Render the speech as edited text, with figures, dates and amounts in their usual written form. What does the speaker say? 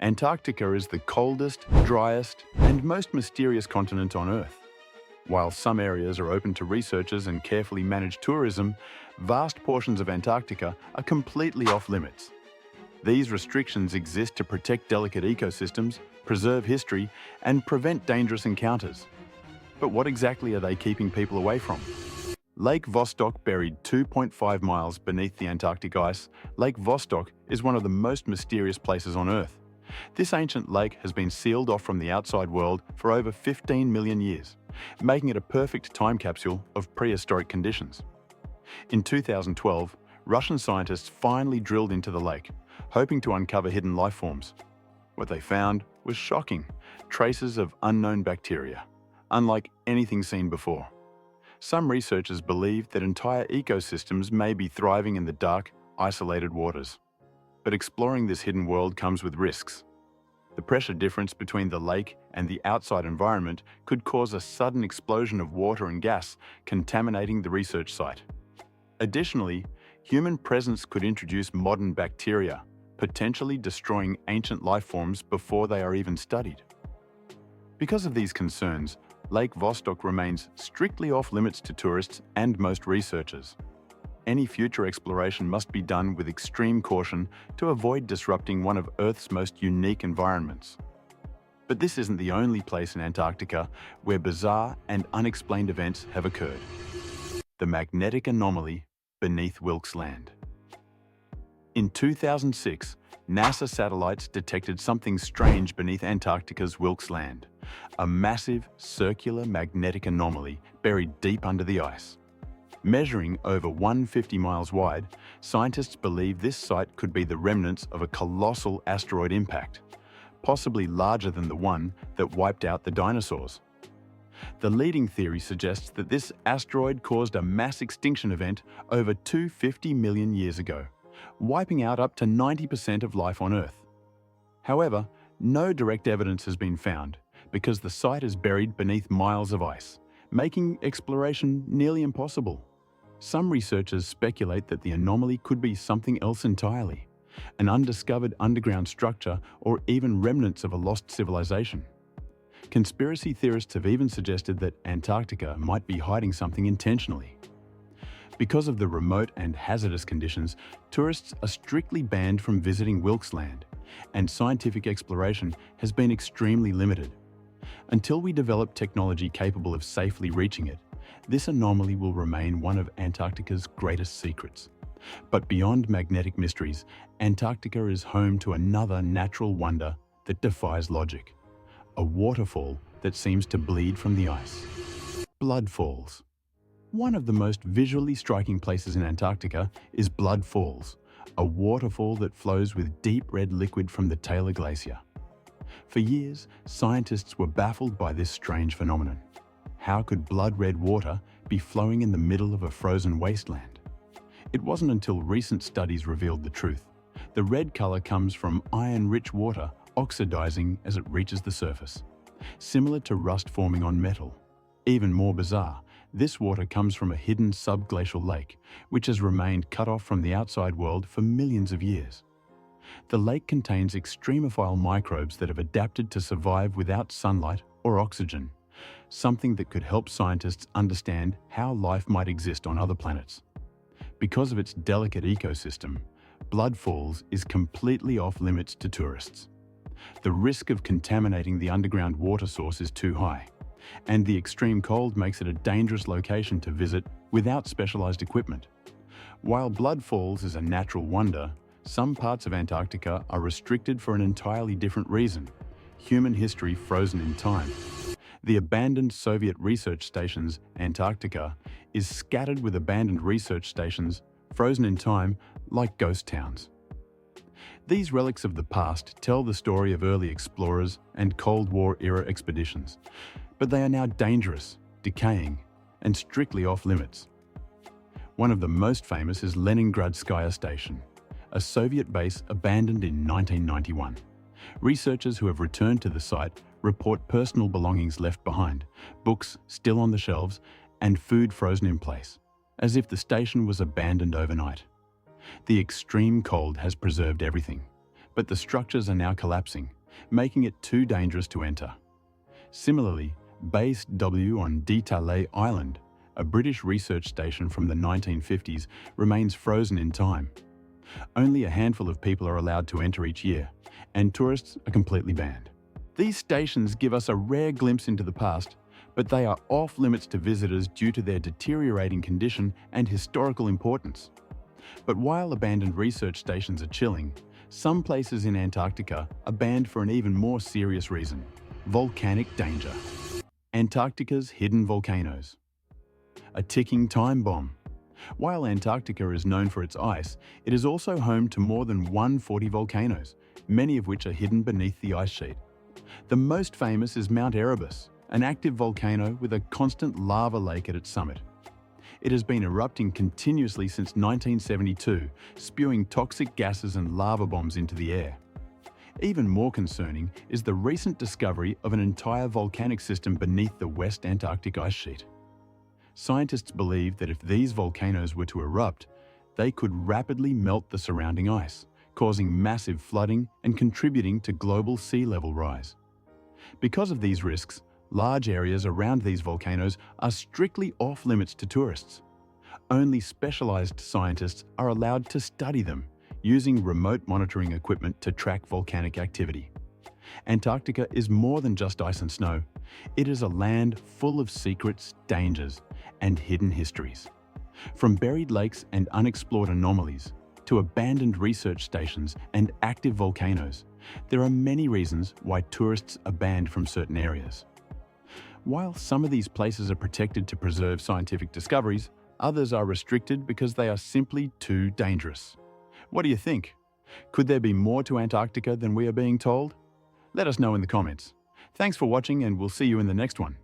Antarctica is the coldest, driest, and most mysterious continent on Earth. While some areas are open to researchers and carefully managed tourism, vast portions of Antarctica are completely off-limits. These restrictions exist to protect delicate ecosystems, preserve history, and prevent dangerous encounters. But what exactly are they keeping people away from? Lake Vostok, buried 2.5 miles beneath the Antarctic ice, Lake Vostok is one of the most mysterious places on Earth. This ancient lake has been sealed off from the outside world for over 15 million years, making it a perfect time capsule of prehistoric conditions. In 2012, Russian scientists finally drilled into the lake, hoping to uncover hidden life forms. What they found was shocking: traces of unknown bacteria, unlike anything seen before. Some researchers believe that entire ecosystems may be thriving in the dark, isolated waters. But exploring this hidden world comes with risks. The pressure difference between the lake and the outside environment could cause a sudden explosion of water and gas, contaminating the research site. Additionally, human presence could introduce modern bacteria, potentially destroying ancient life forms before they are even studied. Because of these concerns, Lake Vostok remains strictly off-limits to tourists and most researchers. Any future exploration must be done with extreme caution to avoid disrupting one of Earth's most unique environments. But this isn't the only place in Antarctica where bizarre and unexplained events have occurred. The magnetic anomaly beneath Wilkes Land. In 2006, NASA satellites detected something strange beneath Antarctica's Wilkes Land, a massive circular magnetic anomaly buried deep under the ice. Measuring over 150 miles wide, scientists believe this site could be the remnants of a colossal asteroid impact, possibly larger than the one that wiped out the dinosaurs. The leading theory suggests that this asteroid caused a mass extinction event over 250 million years ago, wiping out up to 90% of life on Earth. However, no direct evidence has been found because the site is buried beneath miles of ice, making exploration nearly impossible. Some researchers speculate that the anomaly could be something else entirely, an undiscovered underground structure or even remnants of a lost civilization. Conspiracy theorists have even suggested that Antarctica might be hiding something intentionally. Because of the remote and hazardous conditions, tourists are strictly banned from visiting Wilkes Land, and scientific exploration has been extremely limited. Until we develop technology capable of safely reaching it, this anomaly will remain one of Antarctica's greatest secrets. But beyond magnetic mysteries, Antarctica is home to another natural wonder that defies logic: a waterfall that seems to bleed from the ice. Blood Falls. One of the most visually striking places in Antarctica is Blood Falls, a waterfall that flows with deep red liquid from the Taylor Glacier. For years, scientists were baffled by this strange phenomenon. How could blood-red water be flowing in the middle of a frozen wasteland? It wasn't until recent studies revealed the truth. The red color comes from iron-rich water oxidizing as it reaches the surface, similar to rust forming on metal. Even more bizarre, this water comes from a hidden subglacial lake, which has remained cut off from the outside world for millions of years. The lake contains extremophile microbes that have adapted to survive without sunlight or oxygen, something that could help scientists understand how life might exist on other planets. Because of its delicate ecosystem, Blood Falls is completely off-limits to tourists. The risk of contaminating the underground water source is too high, and the extreme cold makes it a dangerous location to visit without specialized equipment. While Blood Falls is a natural wonder, some parts of Antarctica are restricted for an entirely different reason: human history frozen in time. The abandoned Soviet research stations, Antarctica, is scattered with abandoned research stations, frozen in time, like ghost towns. These relics of the past tell the story of early explorers and Cold War-era expeditions, but they are now dangerous, decaying, and strictly off-limits. One of the most famous is Leningradskaya Station, a Soviet base abandoned in 1991. Researchers who have returned to the site report personal belongings left behind, books still on the shelves, and food frozen in place, as if the station was abandoned overnight. The extreme cold has preserved everything, but the structures are now collapsing, making it too dangerous to enter. Similarly, Base W on Detalay Island, a British research station from the 1950s, remains frozen in time. Only a handful of people are allowed to enter each year, and tourists are completely banned. These stations give us a rare glimpse into the past, but they are off limits to visitors due to their deteriorating condition and historical importance. But while abandoned research stations are chilling, some places in Antarctica are banned for an even more serious reason: volcanic danger. Antarctica's hidden volcanoes. A ticking time bomb. While Antarctica is known for its ice, it is also home to more than 140 volcanoes, many of which are hidden beneath the ice sheet. The most famous is Mount Erebus, an active volcano with a constant lava lake at its summit. It has been erupting continuously since 1972, spewing toxic gases and lava bombs into the air. Even more concerning is the recent discovery of an entire volcanic system beneath the West Antarctic ice sheet. Scientists believe that if these volcanoes were to erupt, they could rapidly melt the surrounding ice, causing massive flooding and contributing to global sea level rise. Because of these risks, large areas around these volcanoes are strictly off limits to tourists. Only specialized scientists are allowed to study them, using remote monitoring equipment to track volcanic activity. Antarctica is more than just ice and snow. It is a land full of secrets, dangers, and hidden histories. From buried lakes and unexplored anomalies to abandoned research stations and active volcanoes, there are many reasons why tourists are banned from certain areas. While some of these places are protected to preserve scientific discoveries, others are restricted because they are simply too dangerous. What do you think? Could there be more to Antarctica than we are being told? Let us know in the comments. Thanks for watching, and we'll see you in the next one.